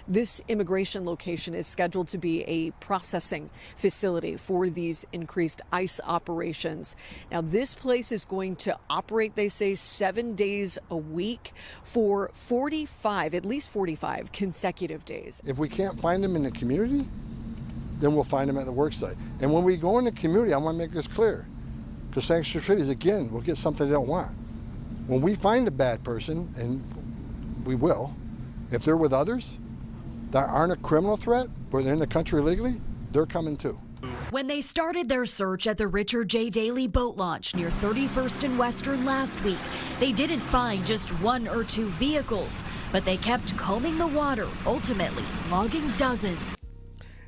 This immigration location is scheduled to be a processing facility for these increased ICE operations. Now, this place is going to operate, they say, 7 days a week for 45, at least 45 consecutive days. If we can't find them in the community, then we'll find them at the work site. And when we go in the community, I want to make this clear, because sanctuary cities, again, will get something they don't want. When we find a bad person, and we will, if they're with others that aren't a criminal threat, but they're in the country illegally, they're coming too. When they started their search at the Richard J. Daley boat launch near 31st and Western last week, they didn't find just 1 or 2 vehicles, but they kept combing the water, ultimately logging dozens.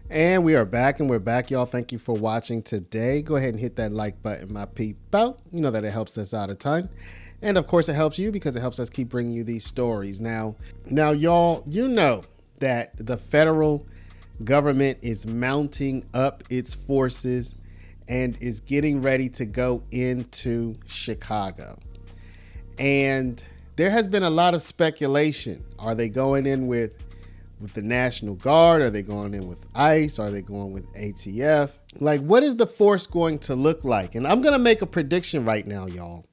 And we are back, and we're back, y'all. Thank you for watching today. Go ahead and hit that like button, my people. You know that it helps us out a ton. And of course, it helps you because it helps us keep bringing you these stories. Now, y'all, you know that the federal government is mounting up its forces and is getting ready to go into Chicago. And there has been a lot of speculation. Are they going in with the National Guard? Are they going in with ICE? Are they going with ATF? Like, what is the force going to look like? And I'm going to make a prediction right now, y'all.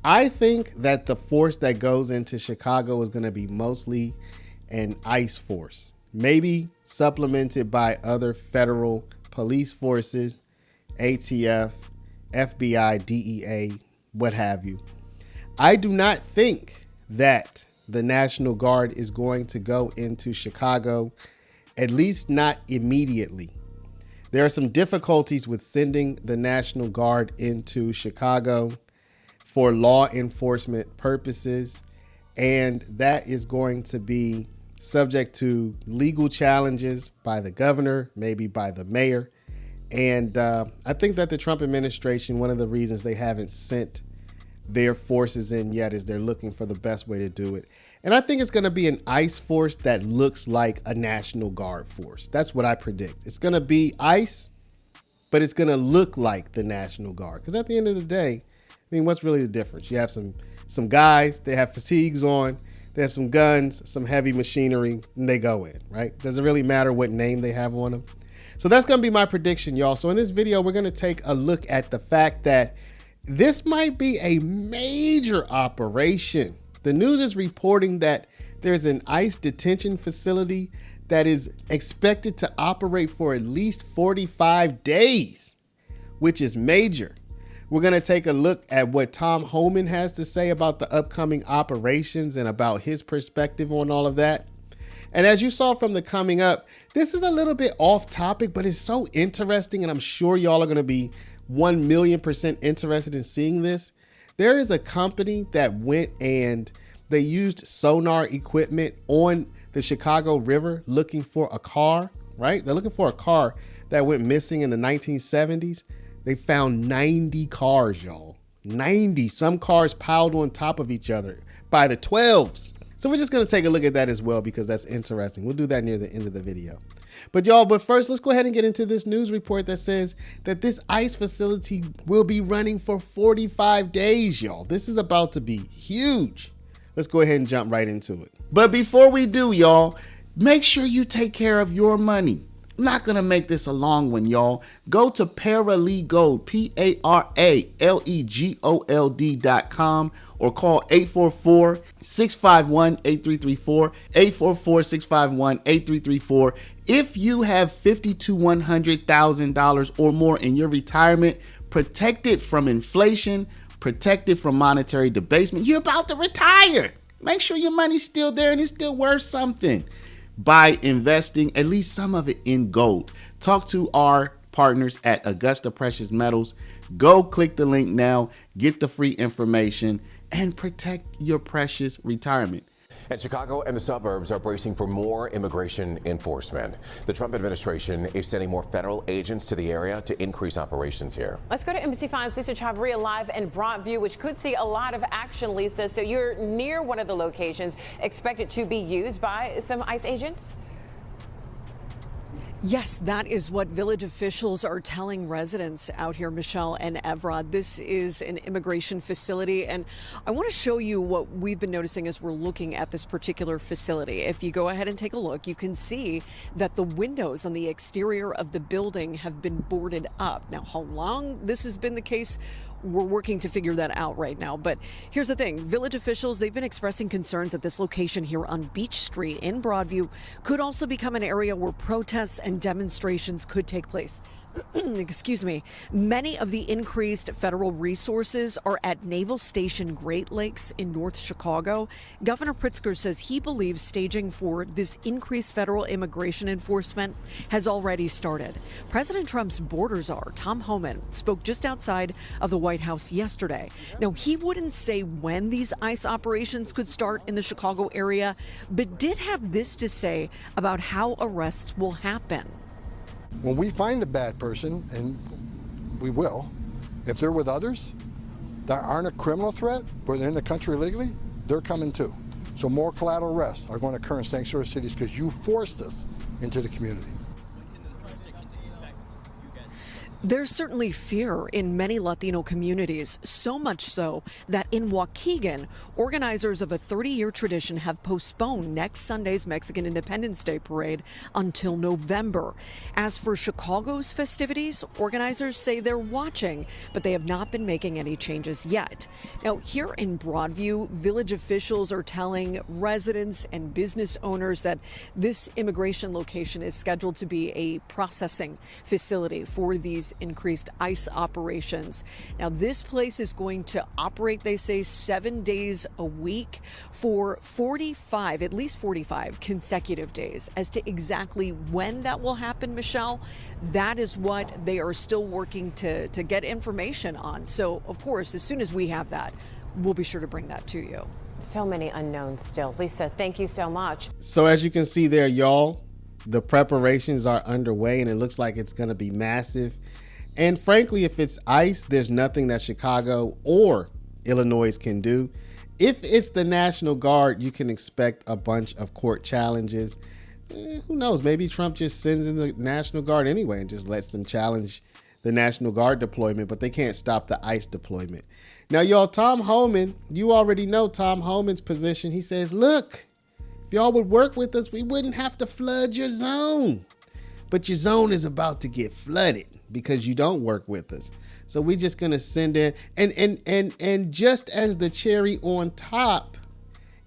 I think that the force that goes into Chicago is going to be mostly an ICE force, maybe supplemented by other federal police forces, ATF, FBI, DEA, what have you. I do not think that the National Guard is going to go into Chicago, at least not immediately. There are some difficulties with sending the National Guard into Chicago for law enforcement purposes, and that is going to be subject to legal challenges by the governor, maybe by the mayor. And I think that the Trump administration, one of the reasons they haven't sent their forces in yet is they're looking for the best way to do it. And I think it's going to be an ICE force that looks like a National Guard force. That's what I predict. It's going to be ICE, but it's going to look like the National Guard. Because at the end of the day, I mean, what's really the difference? You have some guys, they have fatigues on, they have some guns, some heavy machinery, and they go in, right? Does it really matter what name they have on them? So that's going to be my prediction, y'all. So in this video, we're going to take a look at the fact that this might be a major operation. The news is reporting that there's an ICE detention facility that is expected to operate for at least 45 days, which is major. We're going to take a look at what Tom Homan has to say about the upcoming operations and about his perspective on all of that. And as you saw from the coming up, this is a little bit off topic, but it's so interesting, and I'm sure y'all are going to be 1,000,000% interested in seeing this. There is a company that went and they used sonar equipment on the Chicago River looking for a car, right? They're looking for a car that went missing in the 1970s. They found 90 cars, y'all. 90, some cars piled on top of each other by the 12s. So we're just going to take a look at that as well because that's interesting. We'll do that near the end of the video. But first, let's go ahead and get into this news report that says that this ICE facility will be running for 45 days, y'all. This is about to be huge. Let's go ahead and jump right into it. But before we do, y'all, make sure you take care of your money. I'm not going to make this a long one, y'all. Go to Paralegold, PARALEGOLD.com or call 844-651-8334, 844-651-8334. If you have $50,000 to $100,000 or more in your retirement, protected from inflation, protected from monetary debasement, you're about to retire. Make sure your money's still there and it's still worth something by investing at least some of it in gold. Talk to our partners at Augusta Precious Metals. Go click the link now, get the free information, and protect your precious retirement. And Chicago and the suburbs are bracing for more immigration enforcement. The Trump administration is sending more federal agents to the area to increase operations here. Let's go to NBC5's Lisa Chavarria live in Broadview, which could see a lot of action, Lisa. So you're near one of the locations expected to be used by some ICE agents? Yes, that is what village officials are telling residents out here, Michelle and Evrod. This is an immigration facility, and I want to show you what we've been noticing as we're looking at this particular facility. If you go ahead and take a look, you can see that the windows on the exterior of the building have been boarded up. Now, how long this has been the case, we're working to figure that out right now. But here's the thing. Village officials, they've been expressing concerns that this location here on Beach Street in Broadview could also become an area where protests and demonstrations could take place. Excuse me. Many of the increased federal resources are at Naval Station Great Lakes in North Chicago. Governor Pritzker says he believes staging for this increased federal immigration enforcement has already started. President Trump's border czar, Tom Homan, spoke just outside of the White House yesterday. Now, he wouldn't say when these ICE operations could start in the Chicago area, but did have this to say about how arrests will happen. When we find a bad person, and we will, if they're with others that aren't a criminal threat, but they're in the country illegally, they're coming too. So more collateral arrests are going to occur in sanctuary cities because you forced us into the community. There's certainly fear in many Latino communities, so much so that in Waukegan, organizers of a 30-year tradition have postponed next Sunday's Mexican Independence Day parade until November. As for Chicago's festivities, organizers say they're watching, but they have not been making any changes yet. Now, here in Broadview, village officials are telling residents and business owners that this immigration location is scheduled to be a processing facility for these increased ICE operations. Now, this place is going to operate, they say, 7 days a week for at least 45 consecutive days. As to exactly when that will happen, Michelle, that is what they are still working to get information on. So, of course, as soon as we have that, we'll be sure to bring that to you. So many unknowns still. Lisa, thank you so much. So as you can see there, y'all, the preparations are underway and it looks like it's going to be massive. And frankly, if it's ICE, there's nothing that Chicago or Illinois can do. If it's the National Guard, you can expect a bunch of court challenges. Who knows? Maybe Trump just sends in the National Guard anyway and just lets them challenge the National Guard deployment, but they can't stop the ICE deployment. Now, y'all, Tom Homan, you already know Tom Homan's position. He says, look, if y'all would work with us, we wouldn't have to flood your zone. But your zone is about to get flooded because you don't work with us. So we're just gonna send in, and just as the cherry on top,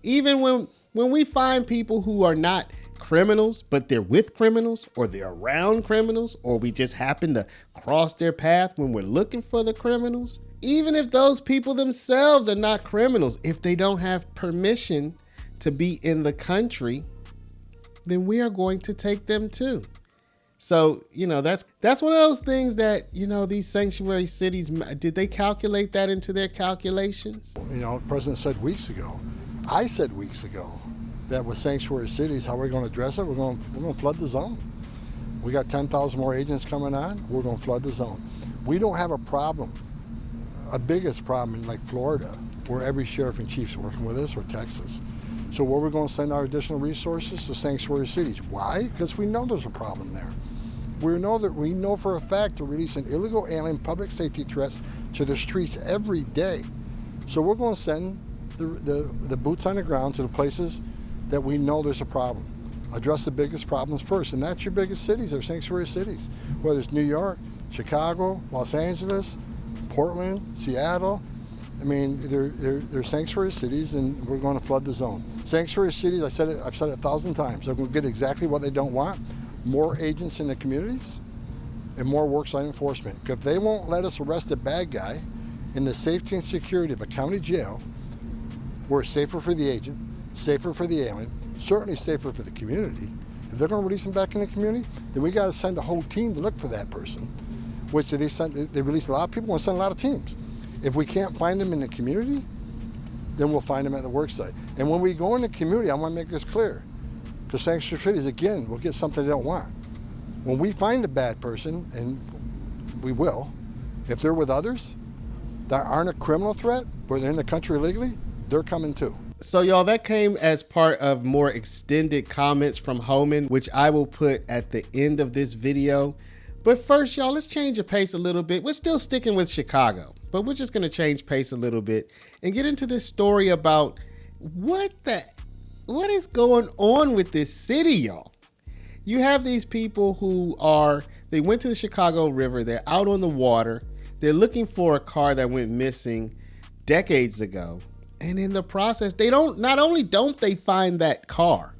even when we find people who are not criminals, but they're with criminals or they're around criminals, or we just happen to cross their path when we're looking for the criminals, even if those people themselves are not criminals, if they don't have permission to be in the country, then we are going to take them too. So, that's one of those things that, these sanctuary cities, did they calculate that into their calculations? The president said weeks ago, I said weeks ago, that with sanctuary cities, how we're going to address it, we're going to flood the zone. We got 10,000 more agents coming on, we're going to flood the zone. We don't have a problem, a biggest problem in like Florida, where every sheriff and chief's working with us, or Texas. So where we're going to send our additional resources to sanctuary cities. Why? Because we know there's a problem there. We know for a fact they're releasing illegal alien public safety threats to the streets every day. So we're going to send the boots on the ground to the places that we know there's a problem. Address the biggest problems first, and that's your biggest cities, or sanctuary cities. Whether it's New York, Chicago, Los Angeles, Portland, Seattle. I mean, they're sanctuary cities, and we're going to flood the zone. Sanctuary cities, I've said it 1,000 times, they're going to get exactly what they don't want. More agents in the communities and more worksite enforcement. If they won't let us arrest a bad guy in the safety and security of a county jail, we're safer for the agent, safer for the alien, certainly safer for the community. If they're going to release them back in the community, then we got to send a whole team to look for that person, which they release a lot of people, we'll send a lot of teams. If we can't find them in the community, then we'll find them at the worksite. And when we go in the community, I want to make this clear, because sanctuary cities, again, will get something they don't want. When we find a bad person, and we will, if they're with others that aren't a criminal threat, but they're in the country illegally, they're coming too. So y'all, that came as part of more extended comments from Homan, which I will put at the end of this video. But first, y'all, let's change the pace a little bit. We're still sticking with Chicago, but we're just gonna change pace a little bit and get into this story about what is going on with this city, y'all. You have these people who they went to the Chicago River, they're out on the water, they're looking for a car that went missing decades ago. And in the process, not only don't they find that car,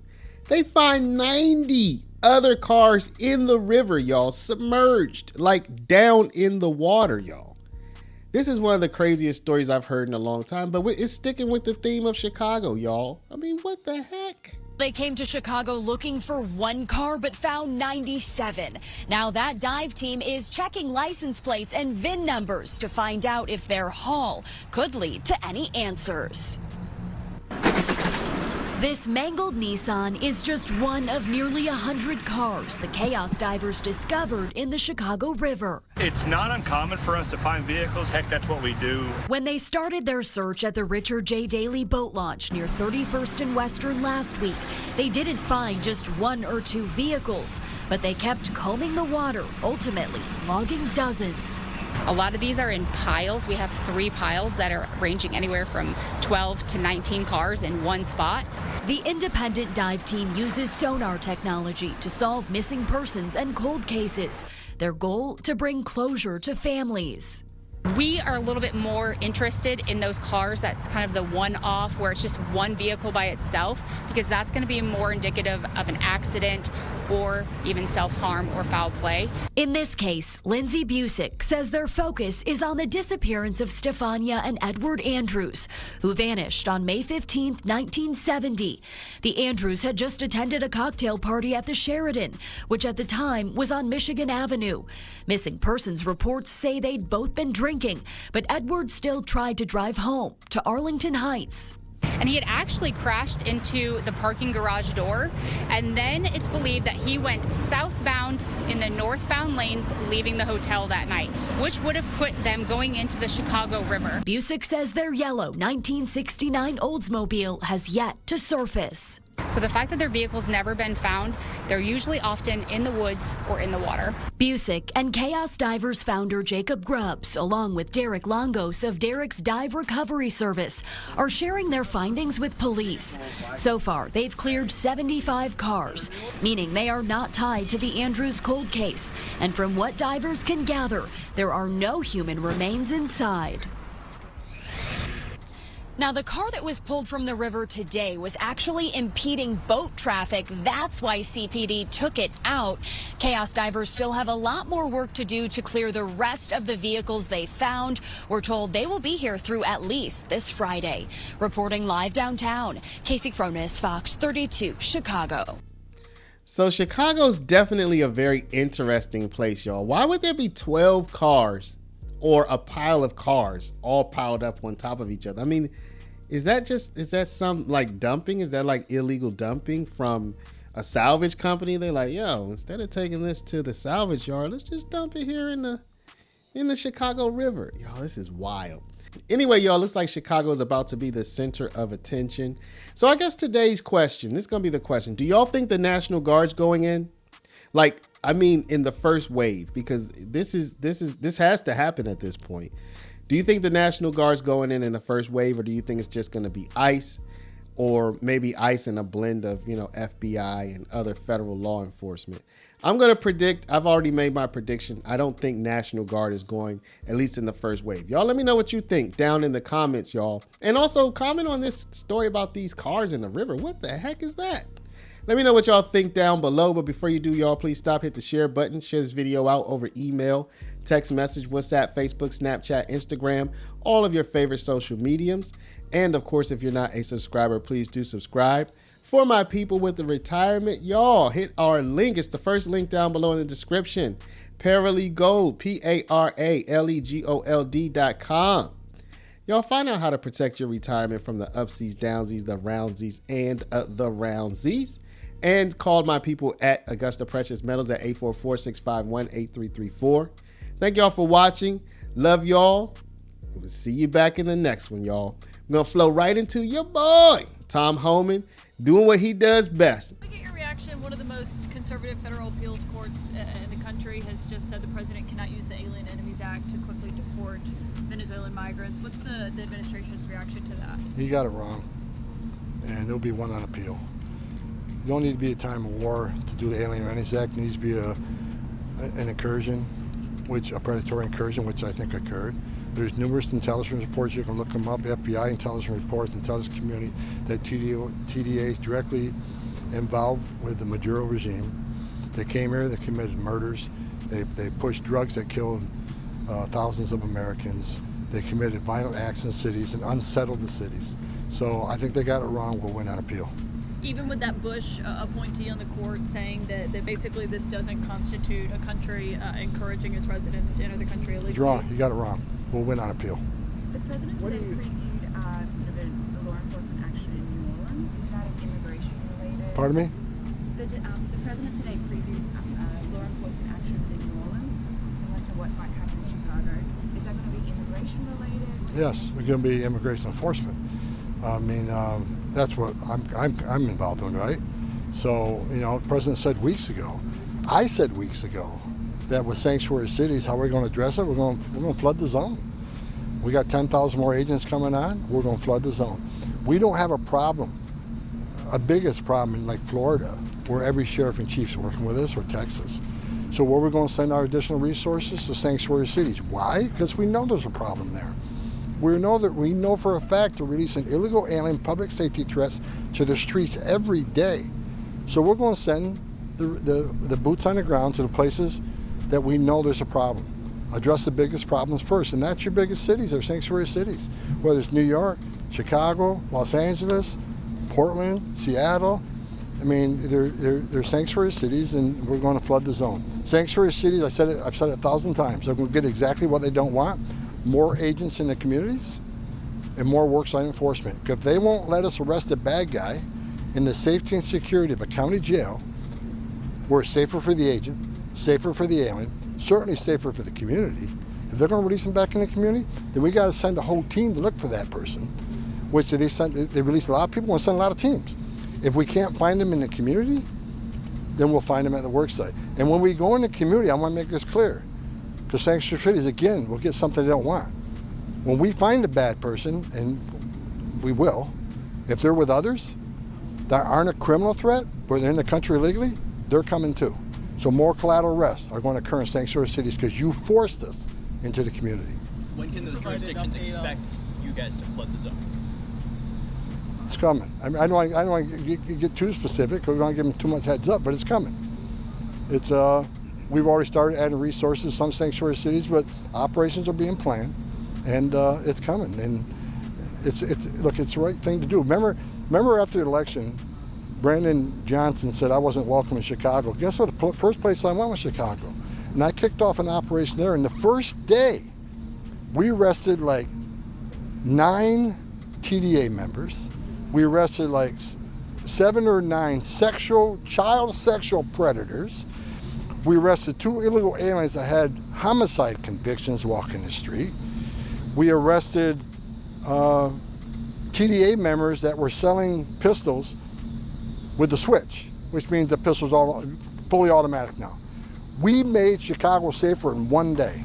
they find 90 other cars in the river, y'all, submerged, like down in the water, y'all. This is one of the craziest stories I've heard in a long time, but it's sticking with the theme of Chicago, y'all. I mean, what the heck? They came to Chicago looking for one car, but found 97. Now that dive team is checking license plates and VIN numbers to find out if their haul could lead to any answers. This mangled Nissan is just one of nearly 100 cars the chaos divers discovered in the Chicago River. It's not uncommon for us to find vehicles. Heck, that's what we do. When they started their search at the Richard J. Daley boat launch near 31st and Western last week, they didn't find just one or two vehicles, but they kept combing the water, ultimately logging dozens. A lot of these are in piles. We have 3 piles that are ranging anywhere from 12 to 19 cars in one spot. The independent dive team uses sonar technology to solve missing persons and cold cases. Their goal, to bring closure to families. We are a little bit more interested in those cars that's kind of the one-off, where it's just one vehicle by itself, because that's going to be more indicative of an accident or even self-harm or foul play. In this case, Lindsay Busick says their focus is on the disappearance of Stefania and Edward Andrews, who vanished on May 15, 1970. The Andrews had just attended a cocktail party at the Sheridan, which at the time was on Michigan Avenue. Missing persons reports say they'd both been drinking, but Edward still tried to drive home to Arlington Heights. And he had actually crashed into the parking garage door, and then it's believed that he went southbound in the northbound lanes, leaving the hotel that night, which would have put them going into the Chicago River. Busick says their yellow 1969 Oldsmobile has yet to surface. So the fact that their vehicle's never been found, they're usually often in the woods or in the water. Busick and Chaos Divers founder Jacob Grubbs, along with Derek Longos of Derek's Dive Recovery Service, are sharing their findings with police. So far, they've cleared 75 cars, meaning they are not tied to the Andrews cold case. And from what divers can gather, there are no human remains inside. Now, the car that was pulled from the river today was actually impeding boat traffic. That's why CPD took it out. Chaos divers still have a lot more work to do to clear the rest of the vehicles they found. We're told they will be here through at least this Friday. Reporting live downtown, Casey Cronus, Fox 32, Chicago. So Chicago's definitely a very interesting place, y'all. Why would there be 12 cars or a pile of cars all piled up on top of each other? I mean, is that some like dumping? Is that like illegal dumping from a salvage company? They're like, yo, instead of taking this to the salvage yard, let's just dump it here in the Chicago River. Y'all, this is wild. Anyway, y'all, looks like Chicago is about to be the center of attention. So I guess today's question, this is gonna be the question. Do y'all think the National Guard's going in? Like, I mean, in the first wave, because this has to happen at this point. Do you think the National Guard's going in the first wave, or do you think it's just going to be ICE, or maybe ICE and a blend of, FBI and other federal law enforcement? I'm going to predict, I've already made my prediction. I don't think National Guard is going, at least in the first wave. Y'all let me know what you think down in the comments, y'all. And also comment on this story about these cars in the river. What the heck is that? Let me know what y'all think down below. But before you do, y'all, please stop, hit the share button, share this video out over email, text message, WhatsApp, Facebook, Snapchat, Instagram, all of your favorite social mediums. And of course, if you're not a subscriber, please do subscribe. For my people with the retirement, y'all, hit our link. It's the first link down below in the description. Paralegold, PARALEGOLD.com. Y'all find out how to protect your retirement from the upsies, downsies, the roundsies, and the roundsies. And called my people at Augusta Precious Metals at 844-651-8334. Thank y'all for watching. Love y'all. We'll see you back in the next one, y'all. We're going to flow right into your boy, Tom Homan, doing what he does best. Let me get your reaction. One of the most conservative federal appeals courts in the country has just said the president cannot use the Alien Enemies Act to quickly deport Venezuelan migrants. What's the administration's reaction to that? He got it wrong, and there'll be one on appeal. You don't need to be a time of war to do the Alien Enemies Act. It needs to be an incursion, a predatory incursion, which I think occurred. There's numerous intelligence reports, you can look them up, FBI intelligence reports, intelligence community, that TDA is directly involved with the Maduro regime. They came here, they committed murders, they pushed drugs that killed thousands of Americans. They committed violent acts in cities and unsettled the cities. So I think they got it wrong, we'll win on appeal. Even with that Bush appointee on the court saying that basically this doesn't constitute a country encouraging its residents to enter the country illegally. He's wrong, you got it wrong. We'll win on appeal. The president today previewed sort of a law enforcement action in New Orleans. Is that immigration related? Pardon me? The president today previewed law enforcement actions in New Orleans, similar to what might happen in Chicago. Is that going to be immigration related? Yes, we're going to be immigration enforcement. I mean, that's what I'm involved in, right? So, you know, the president said weeks ago, I said weeks ago, that with sanctuary cities, how we're going to address it, we're going to flood the zone. We got 10,000 more agents coming on, we're going to flood the zone. We don't have a problem, a biggest problem in like Florida, where every sheriff and chief's working with us, or Texas. So where we're going to send our additional resources to sanctuary cities. Why? Because we know there's a problem there. We know for a fact they're releasing illegal alien public safety threats to the streets every day. So we're going to send the boots on the ground to the places that we know there's a problem. Address the biggest problems first, and that's your biggest cities, or sanctuary cities. Whether it's New York, Chicago, Los Angeles, Portland, Seattle. I mean, they're sanctuary cities, and we're going to flood the zone. Sanctuary cities, I've said it 1,000 times, they're going to get exactly what they don't want. More agents in the communities and more worksite enforcement. If they won't let us arrest a bad guy in the safety and security of a county jail, where it's safer for the agent, safer for the alien, certainly safer for the community. If they're going to release them back in the community, then we got to send a whole team to look for that person, which they release a lot of people, we'll send a lot of teams. If we can't find them in the community, then we'll find them at the worksite. And when we go in the community, I want to make this clear, because sanctuary cities, again, will get something they don't want. When we find a bad person, and we will, if they're with others that aren't a criminal threat, but they're in the country illegally, they're coming too. So more collateral arrests are going to occur in sanctuary cities because you forced us into the community. When can those jurisdictions expect you guys to flood the zone? It's coming. I mean, I don't want to get too specific because we don't want to give them too much heads up, but it's coming. It's we've already started adding resources to some sanctuary cities, but operations are being planned, and it's coming. And look, it's the right thing to do. Remember after the election, Brandon Johnson said I wasn't welcome in Chicago. Guess what? The first place I went was Chicago. And I kicked off an operation there. And the first day, we arrested like 9 TDA members. We arrested like 7 or 9 child sexual predators. We arrested 2 illegal aliens that had homicide convictions walking the street. We arrested TDA members that were selling pistols with the switch, which means the pistol's all fully automatic now. We made Chicago safer in one day,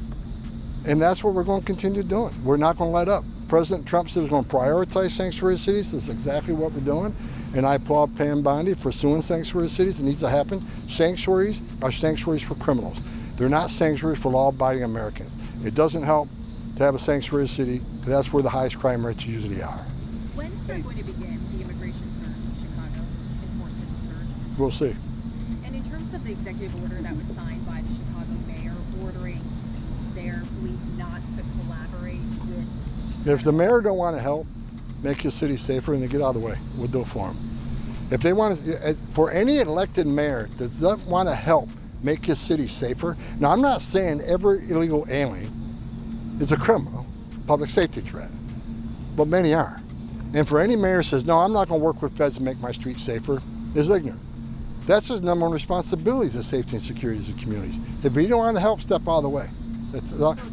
and that's what we're going to continue doing. We're not going to let up. President Trump said he's going to prioritize sanctuary cities. That's exactly what we're doing, and I applaud Pam Bondi for suing sanctuary cities. It needs to happen. Sanctuaries are sanctuaries for criminals. They're not sanctuaries for law-abiding Americans. It doesn't help to have a sanctuary city, because that's where the highest crime rates usually are. When's there going to begin the immigration surge in Chicago, enforcement surge? We'll see. And in terms of the executive order that was signed by the Chicago mayor ordering their police not to collaborate with... If the mayor don't want to help make his city safer, and they get out of the way, we'll do it for them. If they want to, for any elected mayor that doesn't want to help make his city safer, now I'm not saying every illegal alien is a criminal, public safety threat, but many are. And for any mayor who says, no, I'm not going to work with feds to make my streets safer, is ignorant. That's his number one responsibility, is the safety and security of communities. If you don't want to help, step out of the way.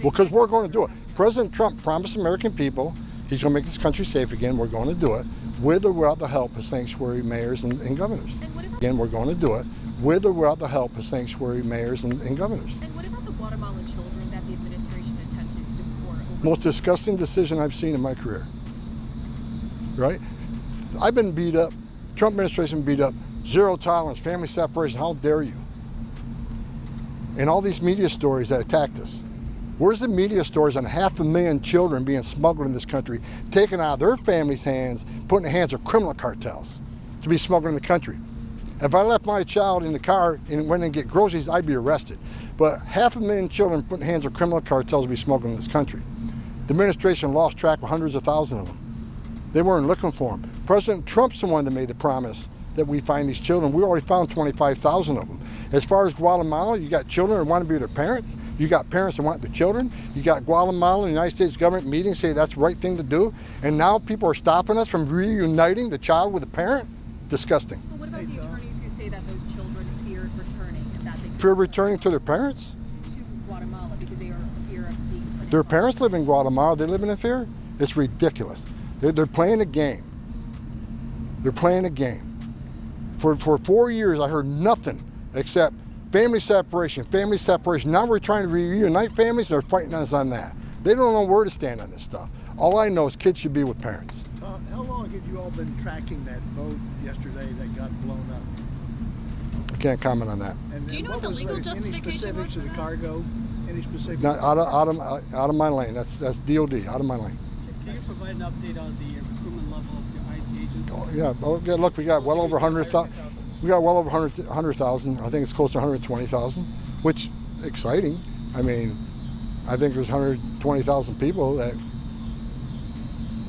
Because we're going to do it. President Trump promised American people He's going to make this country safe again. We're going to do it with or without the help of sanctuary mayors and governors. Again, we're going to do it with or without the help of sanctuary mayors and governors. And what about the Guatemalan children that the administration attempted to deport? Most disgusting decision I've seen in my career. Right? I've been beat up. Trump administration beat up. Zero tolerance, family separation. How dare you? And all these media stories that attacked us. Where's the media stories on 500,000 children being smuggled in this country, taken out of their families' hands, put in the hands of criminal cartels to be smuggled in the country? If I left my child in the car and went and get groceries, I'd be arrested. But 500,000 children put in the hands of criminal cartels to be smuggled in this country. The administration lost track of hundreds of thousands of them. They weren't looking for them. President Trump's the one that made the promise that we find these children. We already found 25,000 of them. As far as Guatemala, you got children that want to be with their parents. You got parents that want their children. You got Guatemala and the United States government meetings saying that's the right thing to do. And now people are stopping us from reuniting the child with the parent? Disgusting. Well, what about the attorneys who say that those children feared returning and that they Fear returning to their parents? to Guatemala because they are in fear of being put in Their parents live in Guatemala. They're living in fear? It's ridiculous. They're playing a game. They're playing a game. For 4 years, I heard nothing except family separation, family separation. Now we're trying to reunite families, and they're fighting us on that. They don't know where to stand on this stuff. All I know is kids should be with parents. How long have you all been tracking that boat yesterday that got blown up? I can't comment on that. And Do you know what the legal justification Any specifics of the cargo? Any specifics? Not out of my lane. That's DOD, out of my lane. Can you provide an update on the recruitment level of your ICE agents? Oh, yeah, well, yeah, look, we got well over 100,000. We got well over 100,000. I think it's close to 120,000, which is exciting. I mean, I think there's 120,000 people that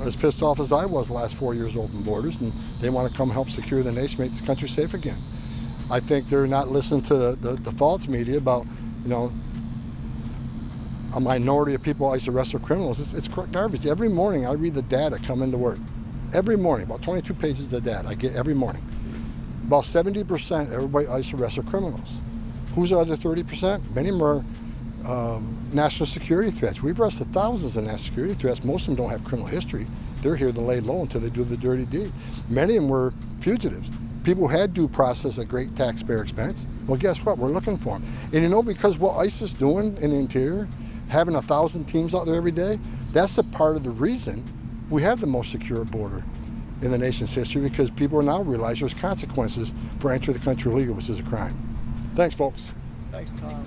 are as pissed off as I was the last 4 years open borders, and they want to come help secure the nation, make this country safe again. I think they're not listening to the false media about, a minority of people ICE arrest for criminals. It's garbage. Every morning I read the data come into work. Every morning, about 22 pages of data I get every morning. About 70% of everybody ICE arrests are criminals. Who's the other 30%? Many of them are national security threats. We've arrested thousands of national security threats. Most of them don't have criminal history. They're here to lay low until they do the dirty deed. Many of them were fugitives. People who had due process at great taxpayer expense. Well, guess what? We're looking for them. And because what ICE is doing in the interior, having 1,000 teams out there every day, that's a part of the reason we have the most secure border in the nation's history, because people now realize there's consequences for entering the country illegal, which is a crime. Thanks, folks. Thanks, Tom.